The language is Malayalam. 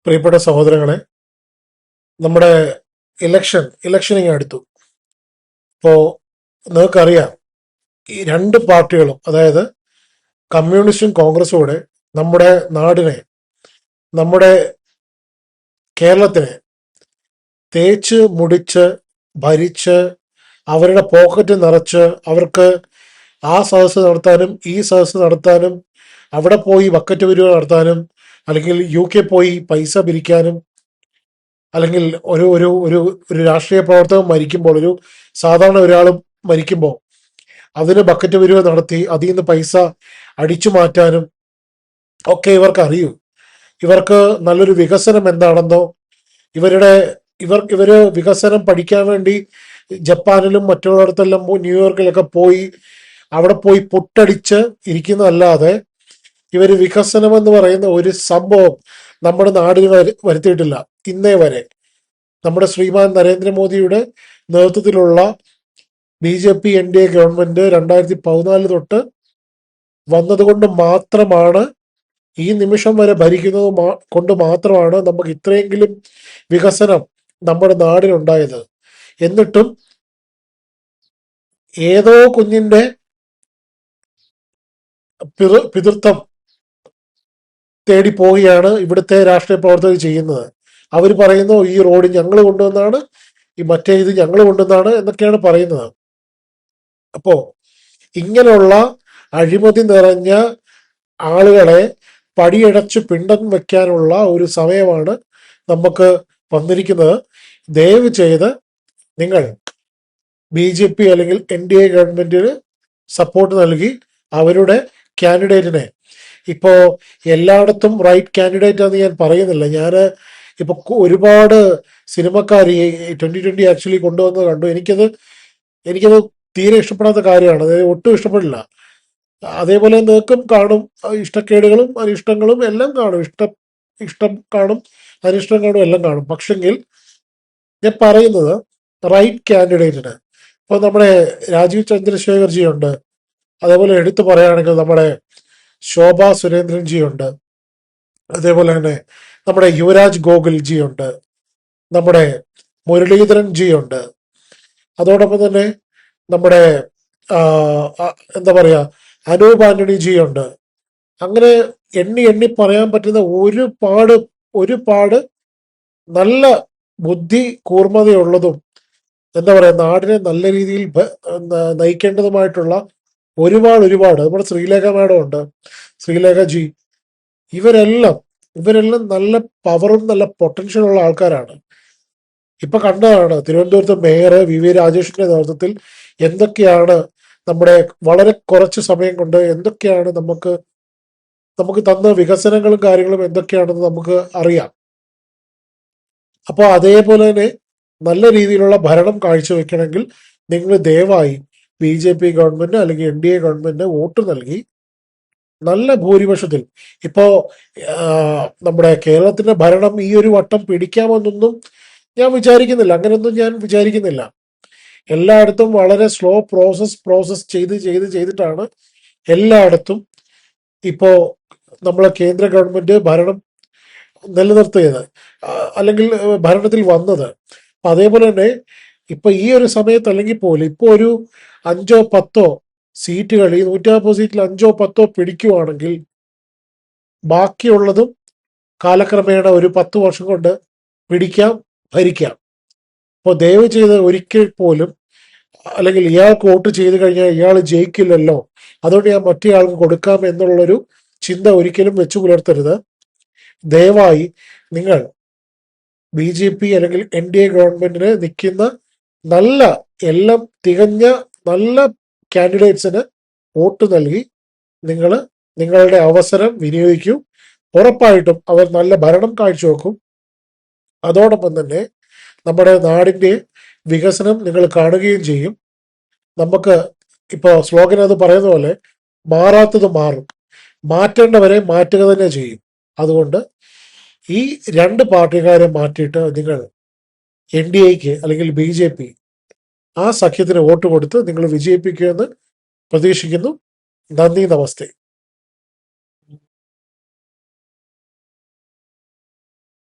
പ്രിയപ്പെട്ട സഹോദരങ്ങളെ, നമ്മുടെ ഇലക്ഷനിങ് അടുത്തു. ഇപ്പോൾ നിങ്ങൾക്കറിയാം, ഈ രണ്ട് പാർട്ടികളും, അതായത് കമ്മ്യൂണിസ്റ്റും കോൺഗ്രസും കൂടെ നമ്മുടെ നാടിനെ, നമ്മുടെ കേരളത്തിനെ തേച്ച് മുടിച്ച് ഭരിച്ച് അവരുടെ പോക്കറ്റ് നിറച്ച് അവർക്ക് ആ സദസ്സ് നടത്താനും ഈ സദസ്സ് നടത്താനും അവിടെ പോയി ബക്കറ്റ് പിരിവ് നടത്താനും അല്ലെങ്കിൽ UK പോയി പൈസ പിരിക്കാനും അല്ലെങ്കിൽ ഒരു ഒരു ഒരു ഒരു രാഷ്ട്രീയ പ്രവർത്തകൻ മരിക്കുമ്പോൾ, ഒരു സാധാരണ ഒരാൾ മരിക്കുമ്പോൾ അതിന് ബക്കറ്റ് പിരിവ് നടത്തി അതിൽ നിന്ന് പൈസ അടിച്ചു മാറ്റാനും ഒക്കെ ഇവർക്ക് അറിയൂ. ഇവർക്ക് നല്ലൊരു വികസനം എന്താണെന്നോ, ഇവര് വികസനം പഠിക്കാൻ വേണ്ടി ജപ്പാനിലും മറ്റുള്ളിടത്തെല്ലാം ന്യൂയോർക്കിലൊക്കെ പോയി അവിടെ പോയി പൊട്ടടിച്ച് ഇരിക്കുന്നതല്ലാതെ ഇവര് വികസനം എന്ന് പറയുന്ന ഒരു സംഭവം നമ്മുടെ നാടിന് വരുത്തിയിട്ടില്ല ഇന്നേ വരെ. നമ്മുടെ ശ്രീമാൻ നരേന്ദ്രമോദിയുടെ നേതൃത്വത്തിലുള്ള BJP NDA ഗവൺമെന്റ് 2014 തൊട്ട് വന്നതുകൊണ്ട് മാത്രമാണ്, ഈ നിമിഷം വരെ ഭരിക്കുന്നത് കൊണ്ട് മാത്രമാണ് നമുക്ക് ഇത്രയെങ്കിലും വികസനം നമ്മുടെ നാടിനുണ്ടായത്. എന്നിട്ടും ഏതോ കുഞ്ഞിന്റെ പിതൃത്വം തേടി പോവുകയാണ് ഇവിടുത്തെ രാഷ്ട്രീയ പ്രവർത്തകർ ചെയ്യുന്നത്. അവർ പറയുന്നു ഈ റോഡ് ഞങ്ങൾ കൊണ്ടുവന്നാണ്, ഈ മറ്റേ ഇത് ഞങ്ങൾ കൊണ്ടുവന്നാണ് എന്നൊക്കെയാണ് പറയുന്നത്. അപ്പോ ഇങ്ങനെയുള്ള അഴിമതി നിറഞ്ഞ ആളുകളെ പടിയടച്ച് പിണ്ടം വെക്കാനുള്ള ഒരു സമയമാണ് നമുക്ക് വന്നിരിക്കുന്നത്. ദയവ് ചെയ്ത് നിങ്ങൾ BJP അല്ലെങ്കിൽ NDA ഗവൺമെന്റിന് സപ്പോർട്ട് നൽകി അവരുടെ കാൻഡിഡേറ്റിനെ, ഇപ്പോ എല്ലായിടത്തും റൈറ്റ് കാൻഡിഡേറ്റ് ആണെന്ന് ഞാൻ പറയുന്നില്ല. ഞാൻ ഇപ്പൊ ഒരുപാട് സിനിമക്കാർ ഈ 2020 ആക്ച്വലി കൊണ്ടുവന്നത് കണ്ടു. എനിക്കത് തീരെ ഇഷ്ടപ്പെടാത്ത കാര്യമാണ്. അത് ഒട്ടും ഇഷ്ടപ്പെടില്ല. അതേപോലെ നിങ്ങൾക്കും കാണും ഇഷ്ടക്കേടുകളും അനിഷ്ടങ്ങളും എല്ലാം കാണും. ഇഷ്ടം കാണും, അനിഷ്ടം കാണും, എല്ലാം കാണും. പക്ഷെങ്കിൽ ഞാൻ പറയുന്നത് റൈറ്റ് കാൻഡിഡേറ്റിന്, ഇപ്പൊ നമ്മുടെ രാജീവ് ചന്ദ്രശേഖർജി ഉണ്ട്, അതേപോലെ എടുത്തു പറയുകയാണെങ്കിൽ നമ്മുടെ ശോഭാ സുരേന്ദ്രൻജി ഉണ്ട്, അതേപോലെ തന്നെ നമ്മുടെ യുവരാജ് ഗോകുൽജി ഉണ്ട്, നമ്മുടെ മുരളീധരൻ ജി ഉണ്ട്, അതോടൊപ്പം തന്നെ നമ്മുടെ എന്താ പറയാ അനൂപ് ആന്റണി ജി ഉണ്ട്. അങ്ങനെ എണ്ണി പറയാൻ പറ്റുന്ന ഒരുപാട് നല്ല ബുദ്ധി കൂർമ്മതയുള്ളതും എന്താ പറയാ നാടിനെ നല്ല രീതിയിൽ നയിക്കേണ്ടതുമായിട്ടുള്ള ഒരുപാട് നമ്മുടെ ശ്രീലേഖ മാഡം ഉണ്ട്, ശ്രീലേഖ ജി, ഇവരെല്ലാം നല്ല പവറും നല്ല പൊട്ടൻഷ്യൽ ഉള്ള ആൾക്കാരാണ്. ഇപ്പൊ കണ്ടതാണ് തിരുവനന്തപുരത്ത് മേയർ VV രാജേഷിന്റെ നേതൃത്വത്തിൽ എന്തൊക്കെയാണ് നമ്മുടെ വളരെ കുറച്ച് സമയം കൊണ്ട് എന്തൊക്കെയാണ് നമുക്ക് തന്ന വികസനങ്ങളും കാര്യങ്ങളും എന്തൊക്കെയാണെന്ന് നമുക്ക് അറിയാം. അപ്പോൾ അതേപോലെ തന്നെ നല്ല രീതിയിലുള്ള ഭരണം കാഴ്ചവെക്കണമെങ്കിൽ നിങ്ങൾ ദയവായി BJP ഗവൺമെന്റ് അല്ലെങ്കിൽ NDA ഗവൺമെന്റിന് വോട്ട് നൽകി നല്ല ഭൂരിപക്ഷത്തിൽ, ഇപ്പോ നമ്മുടെ കേരളത്തിന്റെ ഭരണം ഈ ഒരു വട്ടം പിടിക്കാമെന്നൊന്നും ഞാൻ വിചാരിക്കുന്നില്ല. അങ്ങനെയൊന്നും ഞാൻ വിചാരിക്കുന്നില്ല. എല്ലായിടത്തും വളരെ സ്ലോ പ്രോസസ് ചെയ്തിട്ടാണ് എല്ലായിടത്തും ഇപ്പോ നമ്മളെ കേന്ദ്ര ഗവൺമെന്റ് ഭരണം നിലനിർത്തിയത് അല്ലെങ്കിൽ ഭരണത്തിൽ വന്നത്. അതേപോലെ തന്നെ ഇപ്പൊ ഈ ഒരു സമയത്ത് അല്ലെങ്കിൽ പോലും ഇപ്പൊ ഒരു 5-10 സീറ്റുകൾ, ഈ 140 സീറ്റിൽ 5-10 പിടിക്കുവാണെങ്കിൽ ബാക്കിയുള്ളതും കാലക്രമേണ ഒരു 10 വർഷം കൊണ്ട് ഭരിക്കാം. അപ്പോൾ ദയവ് ചെയ്ത് ഒരിക്കൽ പോലും, അല്ലെങ്കിൽ ഇയാൾക്ക് വോട്ട് ചെയ്ത് കഴിഞ്ഞാൽ ഇയാൾ ജയിക്കില്ലല്ലോ, അതുകൊണ്ട് ഞാൻ മറ്റേയാൾക്ക് കൊടുക്കാം എന്നുള്ളൊരു ചിന്ത ഒരിക്കലും വെച്ചു പുലർത്തരുത്. ദയവായി നിങ്ങൾ BJP അല്ലെങ്കിൽ NDA ഗവൺമെന്റിന് നിൽക്കുന്ന എല്ലാം തികഞ്ഞ നല്ല കാൻഡിഡേറ്റ്സിന് വോട്ട് നൽകി നിങ്ങൾ നിങ്ങളുടെ അവസരം വിനിയോഗിക്കൂ. ഉറപ്പായിട്ടും അവർ നല്ല ഭരണം കാഴ്ചവെക്കും. അതോടൊപ്പം തന്നെ നമ്മുടെ നാടിന്റെ വികസനം നിങ്ങൾ കാണുകയും ചെയ്യും. നമുക്ക് ഇപ്പോൾ സ്ലോഗൻ അത് പറയുന്ന പോലെ മാറാത്തത് മാറും, മാറ്റേണ്ടവരെ മാറ്റുക തന്നെ ചെയ്യും. അതുകൊണ്ട് ഈ രണ്ട് പാർട്ടിക്കാരെ മാറ്റിയിട്ട് നിങ്ങൾ NDAക്ക് അല്ലെങ്കിൽ BJP ആ സഖ്യത്തിന് വോട്ട് കൊടുത്ത് നിങ്ങൾ വിജയിപ്പിക്കുമെന്ന് പ്രതീക്ഷിക്കുന്നു. നന്ദി, നമസ്തേ.